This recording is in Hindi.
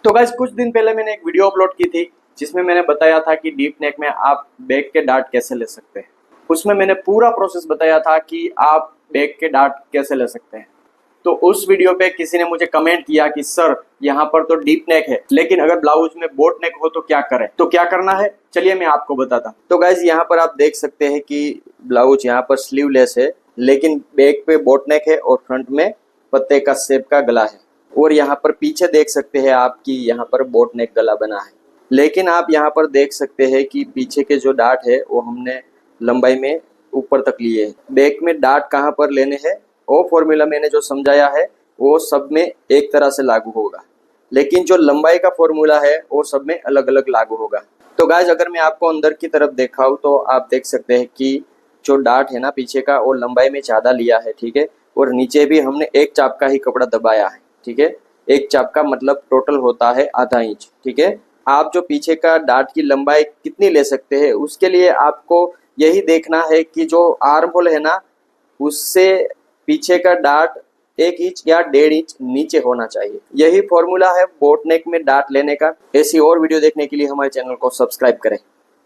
तो गाइस कुछ दिन पहले मैंने एक वीडियो अपलोड की थी जिसमें मैंने बताया था कि डीप नेक में आप बैक के डार्ट कैसे ले सकते हैं। उसमें मैंने पूरा प्रोसेस बताया था कि आप बैक के डार्ट कैसे ले सकते हैं। तो उस वीडियो पे किसी ने मुझे कमेंट किया कि सर यहाँ पर तो डीप नेक है लेकिन अगर ब्लाउज में बोट नेक हो तो क्या करें। तो क्या करना है चलिए मैं आपको बताता हूँ। तो गाइस यहाँ पर आप देख सकते हैं कि ब्लाउज यहाँ पर स्लीवलेस है लेकिन बैक पे बोट नेक है और फ्रंट में पत्ते का शेप का गला है। और यहाँ पर पीछे देख सकते हैं आप कि यहाँ पर बोट नेक गला बना है। लेकिन आप यहाँ पर देख सकते हैं कि पीछे के जो डार्ट है वो हमने लंबाई में ऊपर तक लिए है। बैक में डार्ट कहाँ पर लेने हैं वो फॉर्मूला मैंने जो समझाया है वो सब में एक तरह से लागू होगा, लेकिन जो लंबाई का फॉर्मूला है वो सब में अलग अलग लागू होगा। तो गाइस अगर मैं आपको अंदर की तरफ दिखाऊं तो आप देख सकते हैं कि जो डार्ट है ना पीछे का वो लंबाई में ज़्यादा लिया है, ठीक है। और नीचे भी हमने एक चाप का ही कपड़ा दबाया है, ठीक है। एक चाप का मतलब टोटल होता है आधा इंच, ठीक है। आप जो पीछे का डार्ट की लंबाई कितनी ले सकते हैं उसके लिए आपको यही देखना है कि जो आर्म होल है ना उससे पीछे का डार्ट 1 इंच या 1.5 इंच नीचे होना चाहिए। यही फॉर्मूला है बोट नेक में डार्ट लेने का। ऐसी और वीडियो देखने के लिए हमारे चैनल को सब्सक्राइब करें।